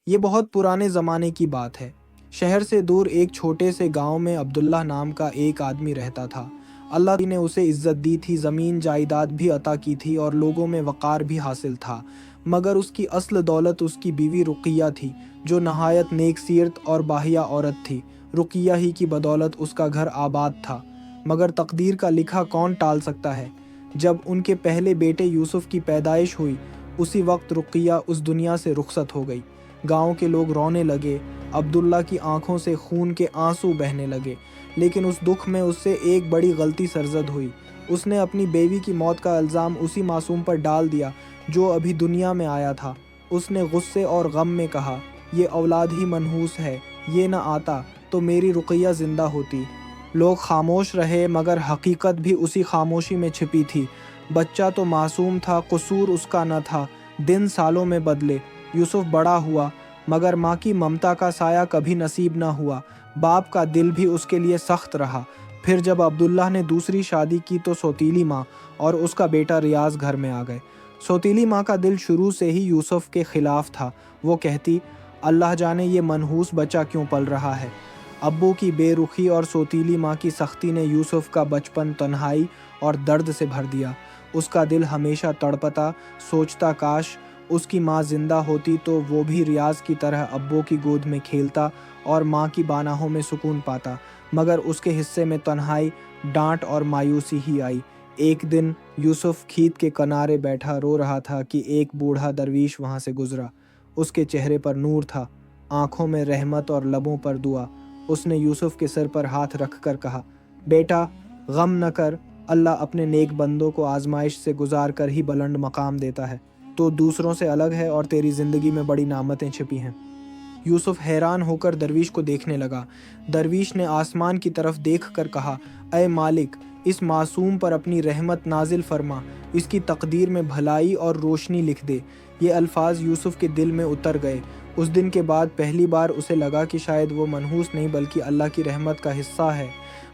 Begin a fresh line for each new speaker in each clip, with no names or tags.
یہ بہت پرانے زمانے کی بات ہے۔ شہر سے دور ایک چھوٹے سے گاؤں میں عبداللہ نام کا ایک آدمی رہتا تھا۔ اللہ نے اسے عزت دی تھی، زمین جائیداد بھی عطا کی تھی اور لوگوں میں وقار بھی حاصل تھا، مگر اس کی اصل دولت اس کی بیوی رقیہ تھی، جو نہایت نیک سیرت اور باحیا عورت تھی۔ رقیہ ہی کی بدولت اس کا گھر آباد تھا، مگر تقدیر کا لکھا کون ٹال سکتا ہے۔ جب ان کے پہلے بیٹے یوسف کی پیدائش ہوئی، اسی وقت رقیہ اس دنیا سے رخصت ہو گئی۔ گاؤں کے لوگ رونے لگے، عبداللہ کی آنکھوں سے خون کے آنسو بہنے لگے، لیکن اس دکھ میں اس سے ایک بڑی غلطی سرزد ہوئی۔ اس نے اپنی بیوی کی موت کا الزام اسی معصوم پر ڈال دیا جو ابھی دنیا میں آیا تھا۔ اس نے غصے اور غم میں کہا، یہ اولاد ہی منحوس ہے، یہ نہ آتا تو میری رقیہ زندہ ہوتی۔ لوگ خاموش رہے، مگر حقیقت بھی اسی خاموشی میں چھپی تھی۔ بچہ تو معصوم تھا، قصور اس کا نہ تھا۔ دن سالوں میں بدلے، یوسف بڑا ہوا، مگر ماں کی ممتا کا سایہ کبھی نصیب نہ ہوا۔ باپ کا دل بھی اس کے لیے سخت رہا۔ پھر جب عبداللہ نے دوسری شادی کی تو سوتیلی ماں اور اس کا بیٹا ریاض گھر میں آ گئے۔ سوتیلی ماں کا دل شروع سے ہی یوسف کے خلاف تھا۔ وہ کہتی، اللہ جانے یہ منحوس بچہ کیوں پل رہا ہے۔ ابو کی بے رخی اور سوتیلی ماں کی سختی نے یوسف کا بچپن تنہائی اور درد سے بھر دیا۔ اس کا دل ہمیشہ تڑپتا، سوچتا کاش اس کی ماں زندہ ہوتی تو وہ بھی ریاض کی طرح ابو کی گود میں کھیلتا اور ماں کی بانہوں میں سکون پاتا، مگر اس کے حصے میں تنہائی، ڈانٹ اور مایوسی ہی آئی۔ ایک دن یوسف کھیت کے کنارے بیٹھا رو رہا تھا کہ ایک بوڑھا درویش وہاں سے گزرا۔ اس کے چہرے پر نور تھا، آنکھوں میں رحمت اور لبوں پر دعا۔ اس نے یوسف کے سر پر ہاتھ رکھ کر کہا، بیٹا غم نہ کر، اللہ اپنے نیک بندوں کو آزمائش سے گزار کر ہی بلند مقام دیتا ہے۔ تو دوسروں سے الگ ہے اور تیری زندگی میں بڑی نعمتیں چھپی ہیں۔ یوسف حیران ہو کر درویش کو دیکھنے لگا۔ درویش نے آسمان کی طرف دیکھ کر کہا، اے مالک، اس معصوم پر اپنی رحمت نازل فرما، اس کی تقدیر میں بھلائی اور روشنی لکھ دے۔ یہ الفاظ یوسف کے دل میں اتر گئے۔ اس دن کے بعد پہلی بار اسے لگا کہ شاید وہ منحوس نہیں بلکہ اللہ کی رحمت کا حصہ ہے،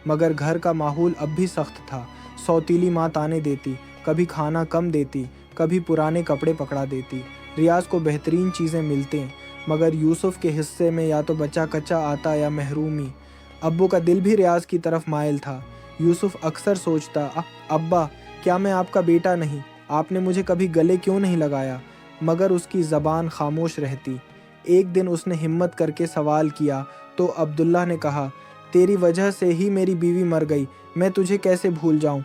مگر گھر کا ماحول اب بھی سخت تھا۔ سوتیلی ماں طعنے دیتی، کبھی کھانا کم دیتی، کبھی پرانے کپڑے پکڑا دیتی۔ ریاض کو بہترین چیزیں ملتے، مگر یوسف کے حصے میں یا تو بچہ کچا آتا یا محرومی۔ ابو کا دل بھی ریاض کی طرف مائل تھا۔ یوسف اکثر سوچتا، ابا کیا میں آپ کا بیٹا نہیں؟ آپ نے مجھے کبھی گلے کیوں نہیں لگایا؟ مگر اس کی زبان خاموش رہتی۔ ایک دن اس نے ہمت کر کے سوال کیا تو عبداللہ نے کہا، تیری وجہ سے ہی میری بیوی مر گئی، میں تجھے کیسے بھول جاؤں؟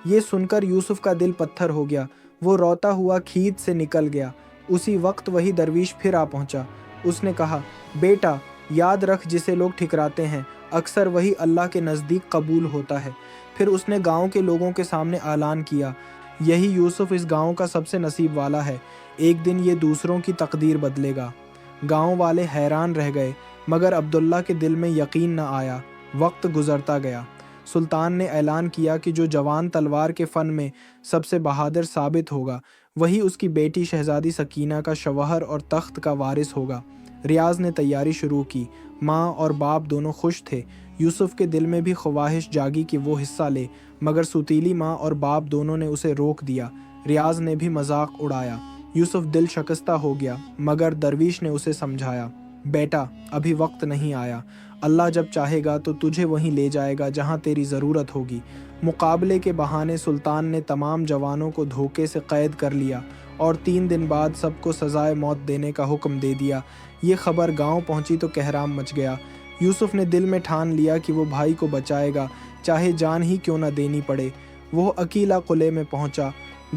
یہ سن کر یوسف کا دل پتھر ہو گیا۔ وہ روتا ہوا کھیت سے نکل گیا۔ اسی وقت وہی درویش پھر آ پہنچا۔ اس نے کہا، بیٹا یاد رکھ، جسے لوگ ٹھکراتے ہیں اکثر وہی اللہ کے نزدیک قبول ہوتا ہے۔ پھر اس نے گاؤں کے لوگوں کے سامنے اعلان کیا، یہی یوسف اس گاؤں کا سب سے نصیب والا ہے، ایک دن یہ دوسروں کی تقدیر بدلے گا۔ گاؤں والے حیران رہ گئے، مگر عبداللہ کے دل میں یقین نہ آیا۔ وقت گزرتا گیا۔ سلطان نے اعلان کیا کہ جو جوان تلوار کے فن میں سب سے بہادر ثابت ہوگا، وہی اس کی بیٹی شہزادی سکینہ کا شوہر اور تخت کا وارث ہوگا۔ ریاض نے تیاری شروع کی۔ ماں اور باپ دونوں خوش تھے۔ یوسف کے دل میں بھی خواہش جاگی کہ وہ حصہ لے، مگر سوتیلی ماں اور باپ دونوں نے اسے روک دیا۔ ریاض نے بھی مذاق اڑایا۔ یوسف دل شکستہ ہو گیا، مگر درویش نے اسے سمجھایا، بیٹا ابھی وقت نہیں آیا، اللہ جب چاہے گا تو تجھے وہیں لے جائے گا جہاں تیری ضرورت ہوگی۔ مقابلے کے بہانے سلطان نے تمام جوانوں کو دھوکے سے قید کر لیا اور 3 دن بعد سب کو سزائے موت دینے کا حکم دے دیا۔ یہ خبر گاؤں پہنچی تو کہرام مچ گیا۔ یوسف نے دل میں ٹھان لیا کہ وہ بھائی کو بچائے گا، چاہے جان ہی کیوں نہ دینی پڑے۔ وہ اکیلا قلعے میں پہنچا،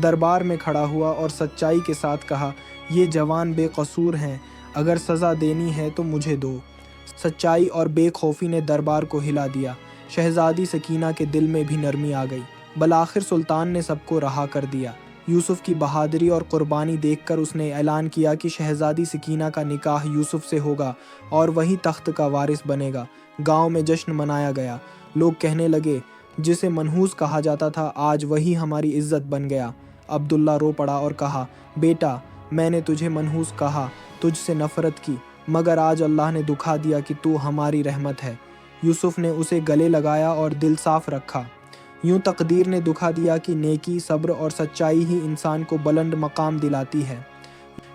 دربار میں کھڑا ہوا اور سچائی کے ساتھ کہا، یہ جوان بے قصور ہیں، اگر سزا دینی ہے تو مجھے دو۔ سچائی اور بے خوفی نے دربار کو ہلا دیا۔ شہزادی سکینہ کے دل میں بھی نرمی آ گئی۔ بالآخر سلطان نے سب کو رہا کر دیا۔ یوسف کی بہادری اور قربانی دیکھ کر اس نے اعلان کیا کہ شہزادی سکینہ کا نکاح یوسف سے ہوگا اور وہی تخت کا وارث بنے گا۔ گاؤں میں جشن منایا گیا۔ لوگ کہنے لگے، جسے منحوس کہا جاتا تھا آج وہی ہماری عزت بن گیا۔ عبداللہ رو پڑا اور کہا، بیٹا میں نے تجھے منحوس کہا، تجھ سے نفرت کی، مگر آج اللہ نے دکھا دیا کہ تو ہماری رحمت ہے۔ یوسف نے اسے گلے لگایا اور دل صاف رکھا۔ یوں تقدیر نے دکھا دیا کہ نیکی، صبر اور سچائی ہی انسان کو بلند مقام دلاتی ہے۔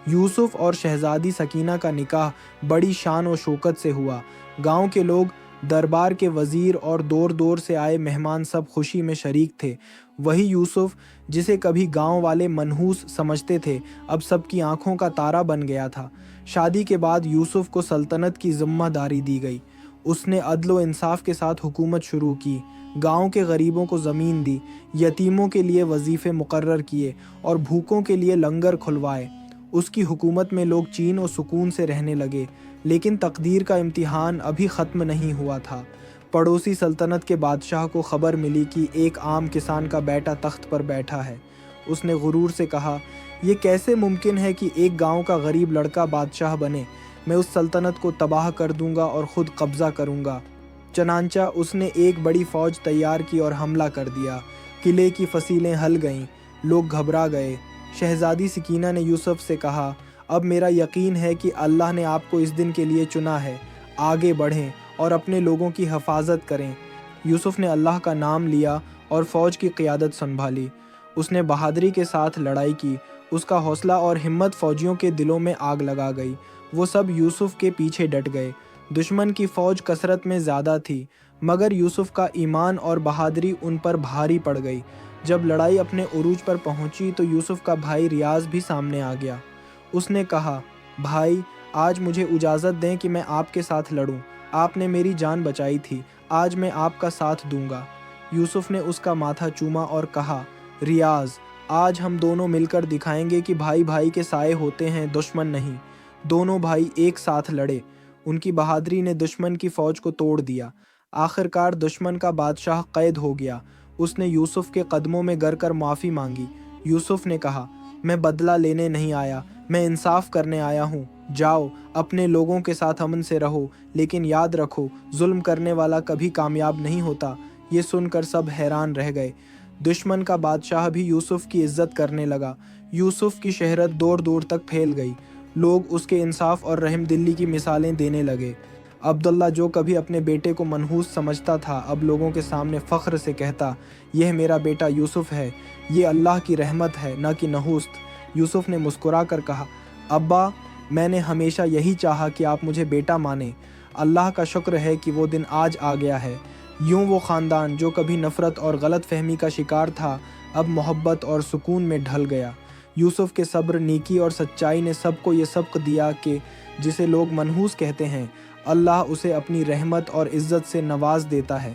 یوسف اور شہزادی سکینہ کا نکاح بڑی شان و شوکت سے ہوا۔ گاؤں کے لوگ، دربار کے وزیر اور دور دور سے آئے مہمان سب خوشی میں شریک تھے۔ وہی یوسف جسے کبھی گاؤں والے منحوس سمجھتے تھے، اب سب کی آنکھوں کا تارا بن گیا تھا۔ شادی کے بعد یوسف کو سلطنت کی ذمہ داری دی گئی۔ اس نے عدل و انصاف کے ساتھ حکومت شروع کی، گاؤں کے غریبوں کو زمین دی، یتیموں کے لیے وظیفے مقرر کیے اور بھوکوں کے لیے لنگر کھلوائے۔ اس کی حکومت میں لوگ چین و سکون سے رہنے لگے، لیکن تقدیر کا امتحان ابھی ختم نہیں ہوا تھا۔ پڑوسی سلطنت کے بادشاہ کو خبر ملی کہ ایک عام کسان کا بیٹا تخت پر بیٹھا ہے۔ اس نے غرور سے کہا، یہ کیسے ممکن ہے کہ ایک گاؤں کا غریب لڑکا بادشاہ بنے؟ میں اس سلطنت کو تباہ کر دوں گا اور خود قبضہ کروں گا۔ چنانچہ اس نے ایک بڑی فوج تیار کی اور حملہ کر دیا۔ قلعے کی فصیلیں ہل گئیں، لوگ گھبرا گئے۔ شہزادی سکینہ نے یوسف سے کہا، اب میرا یقین ہے کہ اللہ نے آپ کو اس دن کے لیے چنا ہے، آگے بڑھیں اور اپنے لوگوں کی حفاظت کریں۔ یوسف نے اللہ کا نام لیا اور فوج کی قیادت سنبھالی۔ اس نے بہادری کے ساتھ لڑائی کی، اس کا حوصلہ اور ہمت فوجیوں کے دلوں میں آگ لگا گئی۔ وہ سب یوسف کے پیچھے ڈٹ گئے۔ دشمن کی فوج کثرت میں زیادہ تھی، مگر یوسف کا ایمان اور بہادری ان پر بھاری پڑ گئی۔ جب لڑائی اپنے عروج پر پہنچی تو یوسف کا بھائی ریاض بھی سامنے آ گیا۔ اس نے کہا، بھائی، آج مجھے اجازت دیں کہ میں آپ کے ساتھ لڑوں۔ آپ نے میری جان بچائی تھی، آج میں آپ کا ساتھ دوں گا۔ یوسف نے اس کا ماتھا چوما اور کہا، ریاض، آج ہم دونوں مل کر دکھائیں گے کہ بھائی بھائی کے سائے ہوتے ہیں، دشمن نہیں۔ دونوں بھائی ایک ساتھ لڑے۔ ان کی بہادری نے دشمن کی فوج کو توڑ دیا۔ آخرکار دشمن کا بادشاہ قید ہو گیا۔ اس نے یوسف کے قدموں میں گر کر معافی مانگی۔ یوسف نے کہا، میں بدلہ لینے نہیں آیا، میں انصاف کرنے آیا ہوں۔ جاؤ، اپنے لوگوں کے ساتھ امن سے رہو، لیکن یاد رکھو، ظلم کرنے والا کبھی کامیاب نہیں ہوتا۔ یہ سن کر سب حیران رہ گئے۔ دشمن کا بادشاہ بھی یوسف کی عزت کرنے لگا۔ یوسف کی شہرت دور دور تک پھیل گئی۔ لوگ اس کے انصاف اور رحم دلی کی مثالیں دینے لگے۔ عبداللہ، جو کبھی اپنے بیٹے کو منحوس سمجھتا تھا، اب لوگوں کے سامنے فخر سے کہتا، یہ میرا بیٹا یوسف ہے، یہ اللہ کی رحمت ہے، نہ کہ نحوست۔ یوسف نے مسکرا کر کہا، ابا، میں نے ہمیشہ یہی چاہا کہ آپ مجھے بیٹا مانیں۔ اللہ کا شکر ہے کہ وہ دن آج آ گیا ہے۔ یوں وہ خاندان جو کبھی نفرت اور غلط فہمی کا شکار تھا، اب محبت اور سکون میں ڈھل گیا۔ یوسف کے صبر، نیکی اور سچائی نے سب کو یہ سبق دیا کہ جسے لوگ منحوس کہتے ہیں، اللہ اسے اپنی رحمت اور عزت سے نواز دیتا ہے۔